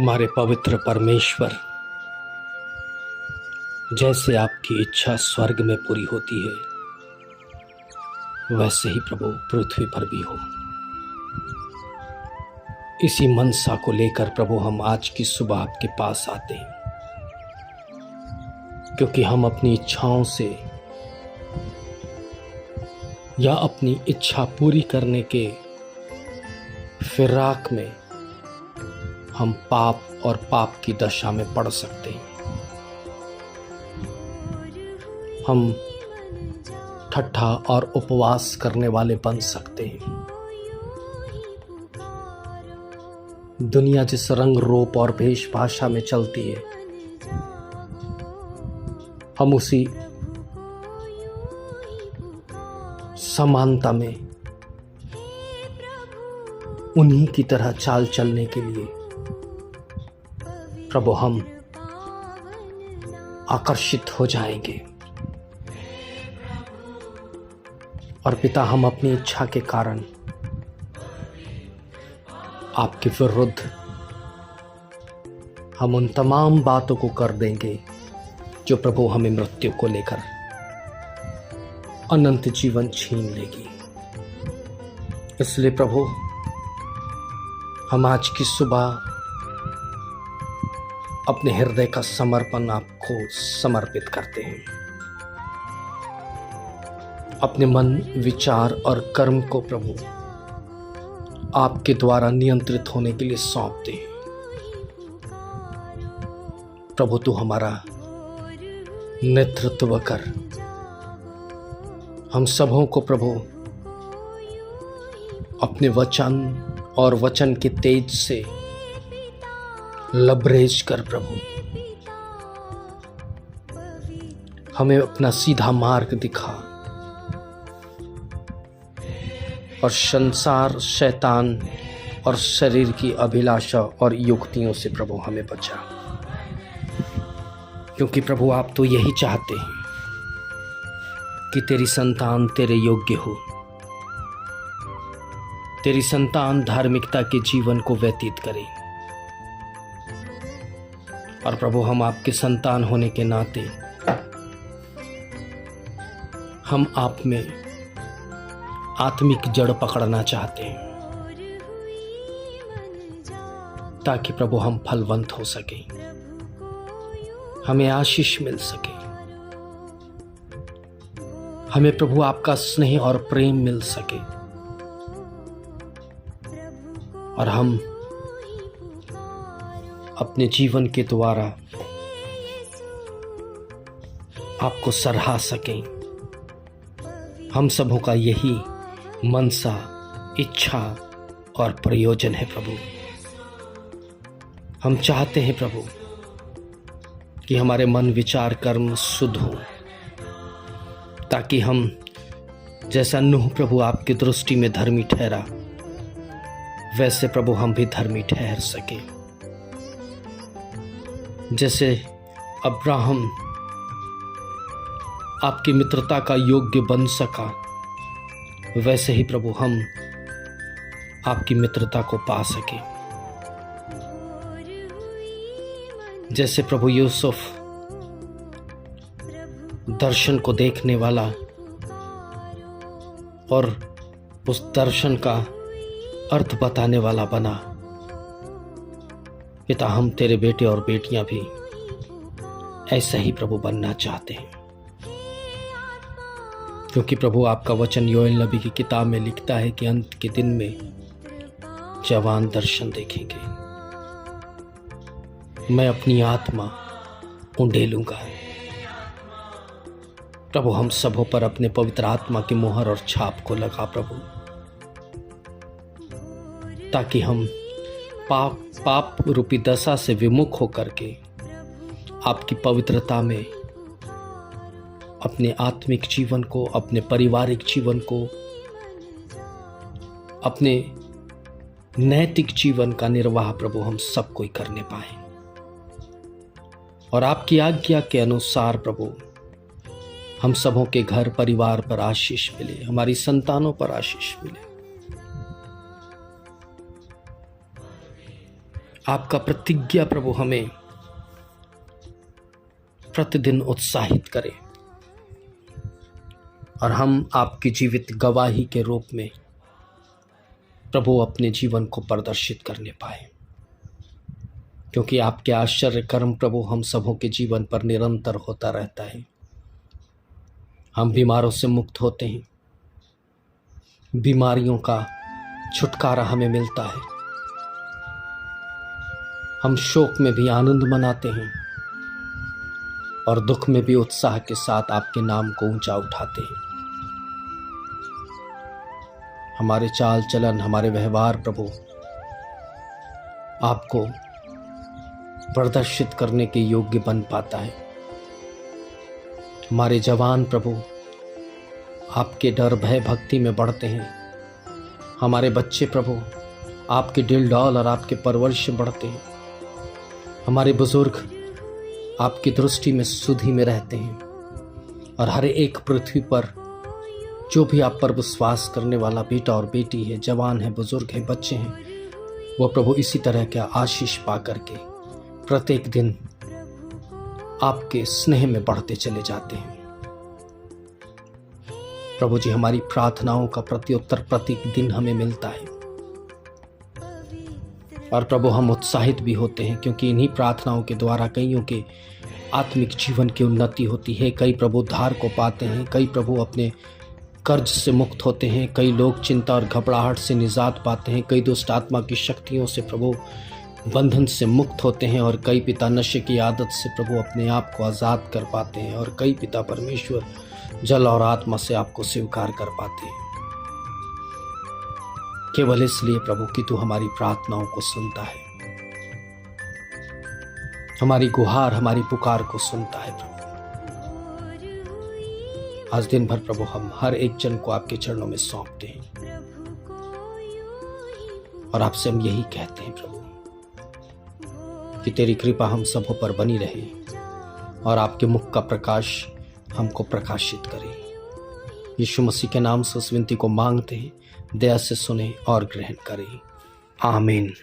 हमारे पवित्र परमेश्वर, जैसे आपकी इच्छा स्वर्ग में पूरी होती है, वैसे ही प्रभु पृथ्वी पर भी हो। इसी मनसा को लेकर प्रभु हम आज की सुबह आपके पास आते हैं, क्योंकि हम अपनी इच्छाओं से या अपनी इच्छा पूरी करने के फिराक में हम पाप और पाप की दशा में पड़ सकते हैं। हम ठट्ठा और उपवास करने वाले बन सकते हैं। दुनिया जिस रंग रूप और वेशभाषा में चलती है, हम उसी समानता में उन्हीं की तरह चाल चलने के लिए प्रभु हम आकर्षित हो जाएंगे। और पिता, हम अपनी इच्छा के कारण आपके विरुद्ध हम उन तमाम बातों को कर देंगे जो प्रभु हमें मृत्यु को लेकर अनंत जीवन छीन लेगी। इसलिए प्रभु, हम आज की सुबह अपने हृदय का समर्पण आपको समर्पित करते हैं। अपने मन, विचार और कर्म को प्रभु आपके द्वारा नियंत्रित होने के लिए सौंपते हैं। प्रभु, तू हमारा नेतृत्व कर। हम सबों को प्रभु अपने वचन और वचन के तेज से लबरेज कर। प्रभु, हमें अपना सीधा मार्ग दिखा और संसार, शैतान और शरीर की अभिलाषा और युक्तियों से प्रभु हमें बचा, क्योंकि प्रभु आप तो यही चाहते हैं कि तेरी संतान तेरे योग्य हो, तेरी संतान धार्मिकता के जीवन को व्यतीत करे। और प्रभु, हम आपके संतान होने के नाते हम आप में आत्मिक जड़ पकड़ना चाहते हैं, ताकि प्रभु हम फलवंत हो सके, हमें आशीष मिल सके, हमें प्रभु आपका स्नेह और प्रेम मिल सके, और हम अपने जीवन के द्वारा आपको सराह सकें। हम सबों का यही मनसा, इच्छा और प्रयोजन है प्रभु। हम चाहते हैं प्रभु कि हमारे मन, विचार, कर्म शुद्ध हो, ताकि हम जैसा नूह प्रभु आपकी दृष्टि में धर्मी ठहरा, वैसे प्रभु हम भी धर्मी ठहर सके। जैसे अब्राहम आपकी मित्रता का योग्य बन सका, वैसे ही प्रभु हम आपकी मित्रता को पा सके। जैसे प्रभु यूसुफ दर्शन को देखने वाला और उस दर्शन का अर्थ बताने वाला बना, पिता हम तेरे बेटे और बेटियां भी ऐसा ही प्रभु बनना चाहते हैं, क्योंकि प्रभु आपका वचन योएल नबी की किताब में लिखता है कि अंत के दिन में जवान दर्शन देखेंगे। मैं अपनी आत्मा उंडेलूंगा। प्रभु, हम सबों पर अपने पवित्र आत्मा की मोहर और छाप को लगा प्रभु, ताकि हम पाप रूपी दशा से विमुख होकर के आपकी पवित्रता में अपने आत्मिक जीवन को, अपने पारिवारिक जीवन को, अपने नैतिक जीवन का निर्वाह प्रभु हम सब कोई करने पाए। और आपकी आज्ञा के अनुसार प्रभु हम सबों के घर परिवार पर आशीष मिले, हमारी संतानों पर आशीष मिले। आपका प्रतिज्ञा प्रभु हमें प्रतिदिन उत्साहित करे और हम आपकी जीवित गवाही के रूप में प्रभु अपने जीवन को प्रदर्शित करने पाए, क्योंकि आपके आश्चर्य कर्म प्रभु हम सबों के जीवन पर निरंतर होता रहता है। हम बीमारों से मुक्त होते हैं, बीमारियों का छुटकारा हमें मिलता है, हम शोक में भी आनंद मनाते हैं और दुख में भी उत्साह के साथ आपके नाम को ऊंचा उठाते हैं। हमारे चाल चलन, हमारे व्यवहार प्रभु आपको प्रदर्शित करने के योग्य बन पाता है। हमारे जवान प्रभु आपके डर भय भक्ति में बढ़ते हैं। हमारे बच्चे प्रभु आपके दिल डौल और आपके परवरिश में बढ़ते हैं। हमारे बुजुर्ग आपकी दृष्टि में सुधि में रहते हैं और हर एक पृथ्वी पर जो भी आप पर विश्वास करने वाला बेटा और बेटी है, जवान है, बुजुर्ग है, बच्चे हैं, वो प्रभु इसी तरह के आशीष पा करके प्रत्येक दिन आपके स्नेह में बढ़ते चले जाते हैं। प्रभु जी, हमारी प्रार्थनाओं का प्रत्युत्तर प्रत्येक दिन हमें मिलता है और प्रभु हम उत्साहित भी होते हैं, क्योंकि इन्हीं प्रार्थनाओं के द्वारा कईयों के आत्मिक जीवन की उन्नति होती है। कई प्रभु उद्धार को पाते हैं, कई प्रभु अपने कर्ज से मुक्त होते हैं, कई लोग चिंता और घबराहट से निजात पाते हैं, कई दुष्ट आत्मा की शक्तियों से प्रभु बंधन से मुक्त होते हैं और कई पिता नशे की आदत से प्रभु अपने आप को आज़ाद कर पाते हैं और कई पिता परमेश्वर जल और आत्मा से आपको स्वीकार कर पाते हैं, केवल इसलिए प्रभु कि तू हमारी प्रार्थनाओं को सुनता है, हमारी गुहार, हमारी पुकार को सुनता है। प्रभु आज दिन भर प्रभु हम हर एक जन को आपके चरणों में सौंपते हैं और आपसे हम यही कहते हैं प्रभु कि तेरी कृपा हम सबों पर बनी रहे और आपके मुख का प्रकाश हमको प्रकाशित करे। यीशु मसीह के नाम से उस विनती को मांगते हैं, दया से सुने और ग्रहण करें। आमीन।